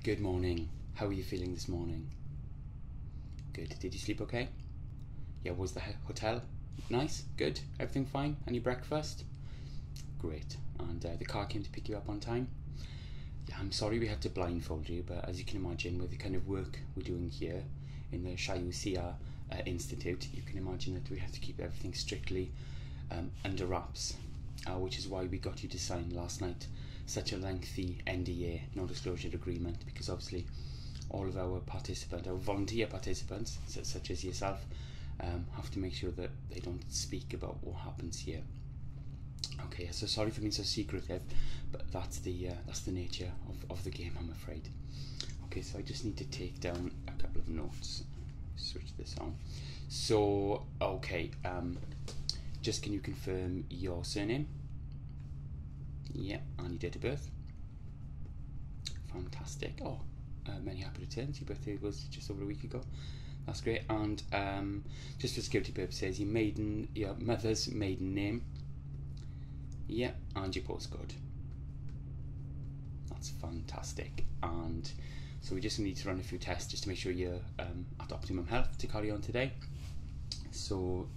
Good morning. How are you feeling this morning? Good. Did you sleep okay? Yeah, was the hotel nice? Good? Everything fine? Any breakfast? Great. And the car came to pick you up on time? Yeah, I'm sorry we had to blindfold you, but as you can imagine, with the kind of work we're doing here in the Shaiyu-Seia Institute, you can imagine that we have to keep everything strictly under wraps, which is why we got you to sign last night such a lengthy NDA, non-disclosure agreement, because obviously all of our participants, our volunteer participants, such as yourself, have to make sure that they don't speak about what happens here. Okay, so sorry for being so secretive, but that's the nature of the game, I'm afraid. Okay, so I just need to take down a couple of notes. Switch this on. So, okay, just can you confirm your surname? Yeah, and your date of birth. Fantastic. Oh, many happy returns. Your birthday was just over a week ago. That's great. And just for security purposes, your mother's maiden name. Yeah, and your postcode. That's fantastic. And so we just need to run a few tests just to make sure you're at optimum health to carry on today. So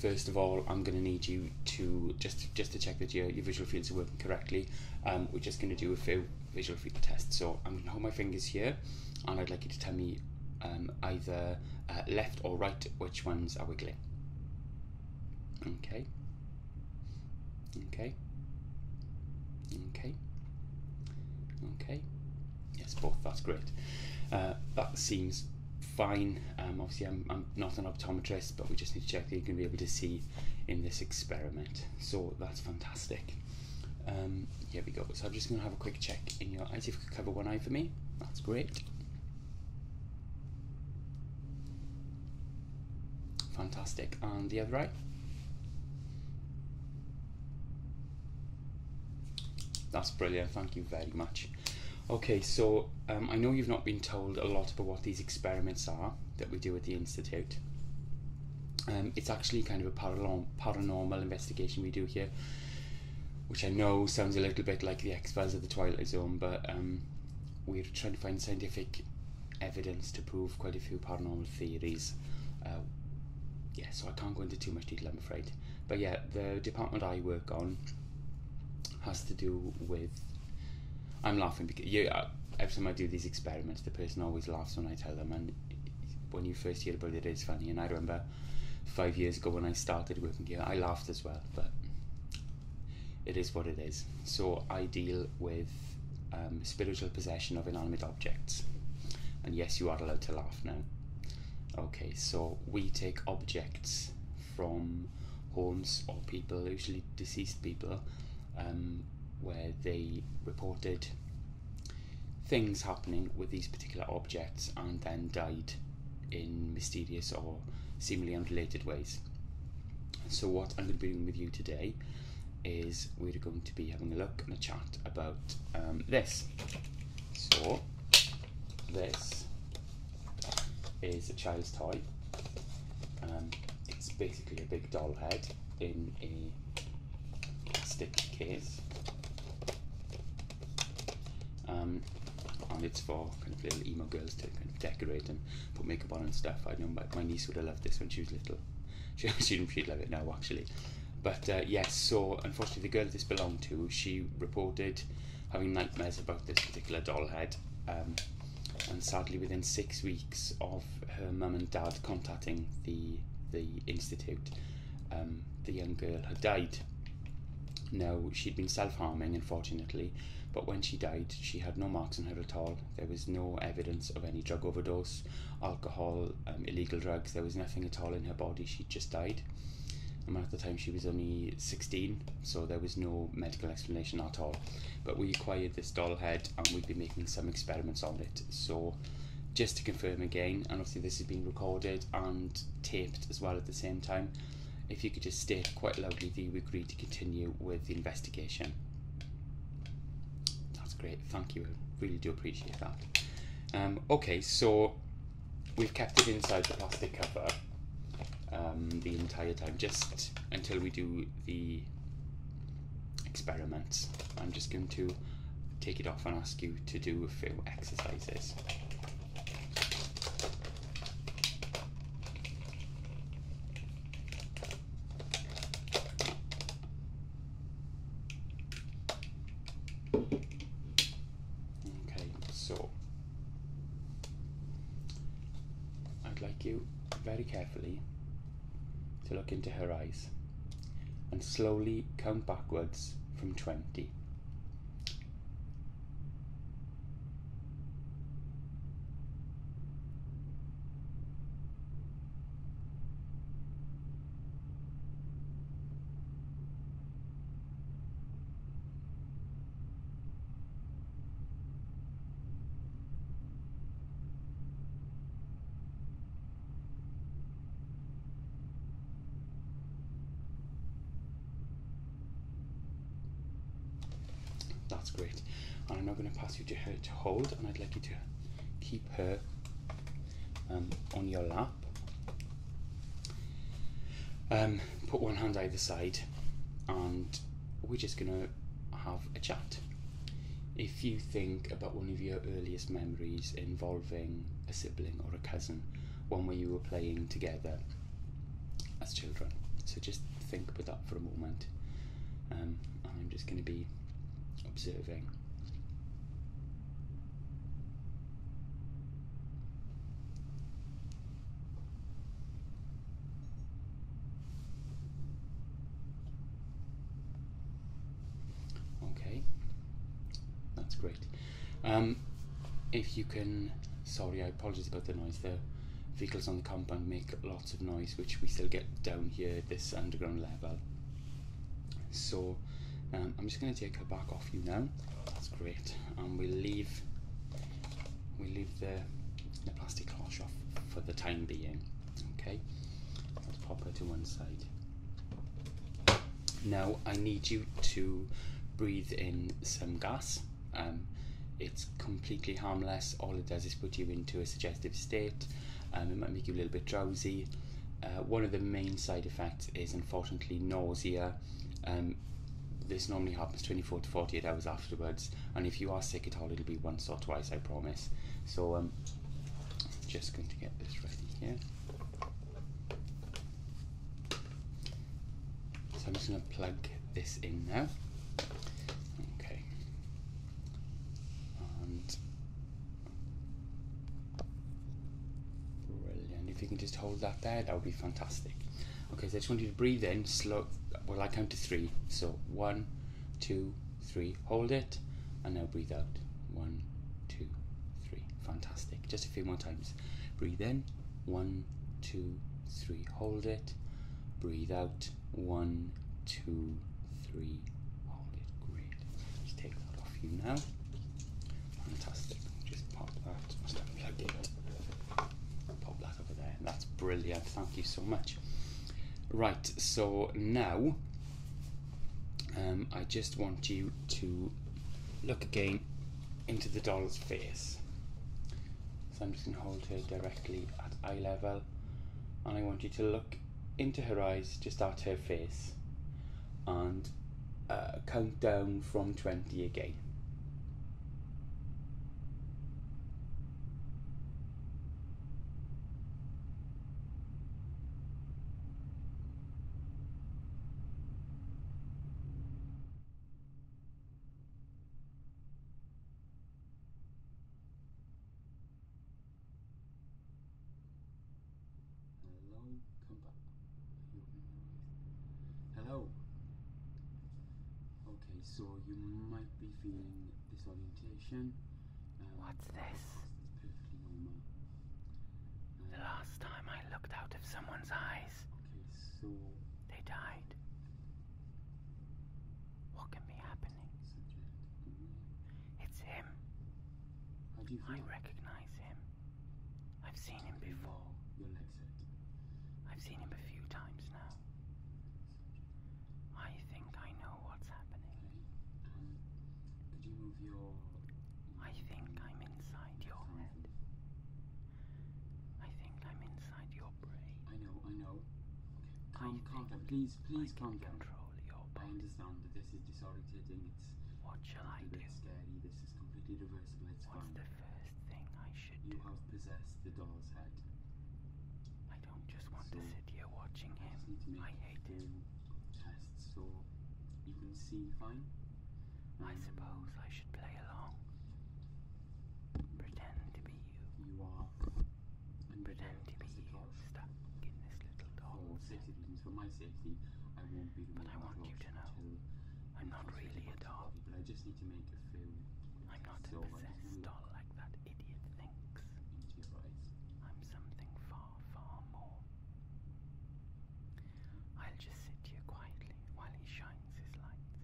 first of all, I'm going to need you to just to check that your visual fields are working correctly. We're just going to do a few visual field tests. So I'm going to hold my fingers here, and I'd like you to tell me either left or right which ones are wiggling. Okay. Okay. Okay. Okay. Yes, both. That's great. That seems fine. Obviously I'm not an optometrist, but we just need to check that you're going to be able to see in this experiment. So that's fantastic. Here we go. So I'm just going to have a quick check in your eyes. If you could cover one eye for me, that's great. Fantastic. And the other eye? That's brilliant. Thank you very much. Okay, so I know you've not been told a lot about what these experiments are that we do at the Institute. It's actually kind of a paranormal investigation we do here, which I know sounds a little bit like the X-Files of the Twilight Zone, but we're trying to find scientific evidence to prove quite a few paranormal theories. Yeah, so I can't go into too much detail, I'm afraid. But yeah, the department I work on has to do with... I'm laughing because every time I do these experiments, the person always laughs when I tell them, and when you first hear about it, it is funny. And I remember 5 years ago when I started working here, I laughed as well, but it is what it is. So I deal with spiritual possession of inanimate objects, and yes, you are allowed to laugh now. Okay, so we take objects from homes or people, usually deceased people, where they reported things happening with these particular objects and then died in mysterious or seemingly unrelated ways. So what I'm going to be doing with you today is we're going to be having a look and a chat about this. So this is a child's toy. It's basically a big doll head in a plastic case. And it's for kind of little emo girls to kind of decorate and put makeup on and stuff. I know my niece would have loved this when she was little. She'd love it now, actually. But yes, so unfortunately the girl this belonged to, she reported having nightmares about this particular doll head. And sadly, within 6 weeks of her mum and dad contacting the Institute, the young girl had died. Now, she'd been self-harming, unfortunately, but when she died, she had no marks on her at all. There was no evidence of any drug overdose, alcohol, illegal drugs. There was nothing at all in her body. She just died. And at the time, she was only 16, so there was no medical explanation at all. But we acquired this doll head, and we've been making some experiments on it. So, just to confirm again, and obviously this is being recorded and taped as well at the same time, if you could just state quite loudly that you agree to continue with the investigation. That's great, thank you, I really do appreciate that. Okay, so we've kept it inside the plastic cover the entire time, just until we do the experiments. I'm just going to take it off and ask you to do a few exercises. Okay, so I'd like you very carefully to look into her eyes and slowly count backwards from 20. That's great. And I'm now going to pass you to her to hold, and I'd like you to keep her on your lap. Put one hand either side, and we're just going to have a chat. If you think about one of your earliest memories involving a sibling or a cousin, one where you were playing together as children, so just think about that for a moment. And I'm just going to be observing. Okay, that's great. If you can, sorry, I apologize about the noise. The vehicles on the compound make lots of noise, which we still get down here at this underground level. So I'm just going to take her back off you now. That's great. And we'll leave the plastic cloth off for the time being. Okay, let's pop her to one side. Now I need you to breathe in some gas. It's completely harmless. All it does is put you into a suggestive state. It might make you a little bit drowsy. One of the main side effects is unfortunately nausea. This normally happens 24 to 48 hours afterwards, and if you are sick at all, it'll be once or twice, I promise. So I'm just going to get this ready here. So I'm just going to plug this in now. Okay. And brilliant. If you can just hold that there, that would be fantastic. Okay, so I just want you to breathe in slow. Well, I count to 3. So 1, 2, 3. Hold it, and now breathe out. 1, 2, 3. Fantastic. Just a few more times. Breathe in. 1, 2, 3. Hold it. Breathe out. 1, 2, 3. Hold it. Great. Just take that off you now. Fantastic. Just pop that. Must unplug it. Pop that over there. That's brilliant. Thank you so much. Right, so now I just want you to look again into the doll's face. So I'm just going to hold her directly at eye level, and I want you to look into her eyes, just at her face, and count down from 20 again. Come back. Hello. Okay, so you might be feeling disorientation. What's this? It's perfectly normal. The last time I looked out of someone's eyes, Okay, so they died. What can be happening? It's him. How do you feel? I recognize him. I've seen him before. Your legs hurt. I've seen him a few times now. I think I know what's happening. Okay. Could you move your... I think I'm inside your head. I think I'm inside your brain. I know. Okay. Calm down. Please calm down. Control your I body. understand that this is disorientating. What shall I do? It's scary. This is completely reversible. It's What's fine. the first thing I should You do? have possessed the doll's head. I don't just want to sit here watching I just need to him. make I hate him. tests so you can see fine. I suppose I should play along. Pretend to be you. You are Pretend to be you, stuck in this little doll. For safety reasons, for my safety, I won't be But I want you to know, I'm not really a doll. But I just need to make a few. I'm not So a I just possessed look doll like that idiot thinks. into your eyes. I'm something far, far more. I'll just sit here quietly while he shines his lights,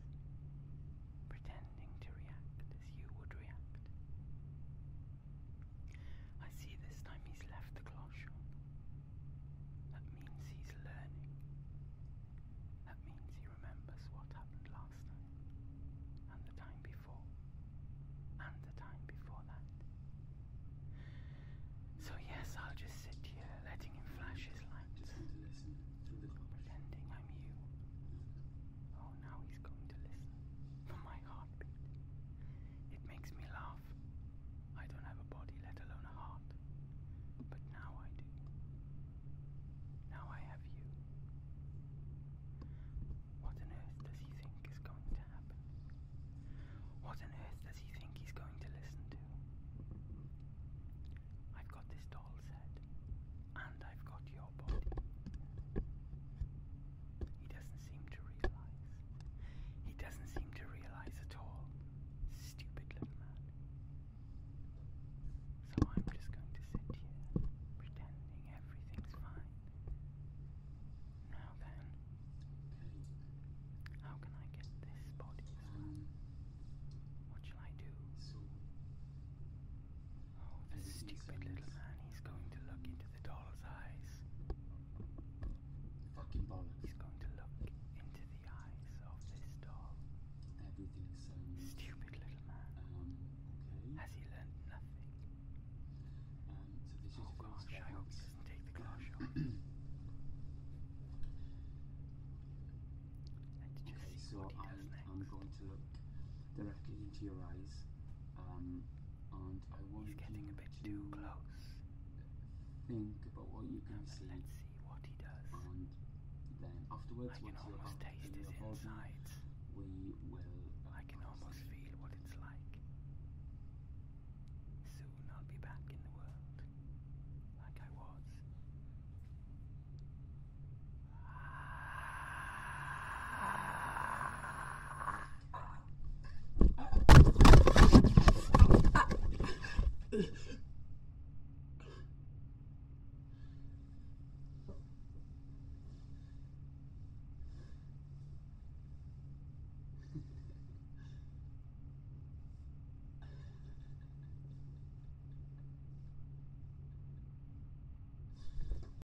pretending to react as you would react. I see this time he's left the cloche on. That means he's learning. That means he remembers what happened last time, and the time before, and the time before that. So yes, I'll just sit here, letting him flash his lights. Just want to listen through the clock. Pretending I'm you. Oh, now he's going to listen for my heartbeat. It makes me laugh. I don't have a body, let alone a heart. But now I do. Now I have you. What on earth does he think is going to happen? What on earth does he think he's going to listen to? I've got this doll's head, and I've got your body. He doesn't seem to realize. He doesn't seem to realize at all. Stupid little man. So I'm just going to sit here, pretending everything's fine. Now then, how can I get this body as well? What shall I do? So, Oh, the stupid little man. He's going to look into the doll's eyes. fucking bollocks. He's going to look into the eyes of this doll. Everything sounds. Stupid little man. Okay. Has he learned nothing? So this is Oh a few gosh, I hope he experiments. doesn't take the cloche off. Let's just Okay, see so what he does next. I'm going to look directly into your eyes, and I want He's getting you a bit to too close. think about what you Now can then, see, let's see what he does. and then afterwards, I can once you're almost up taste in his your body, insides. we will I can almost feel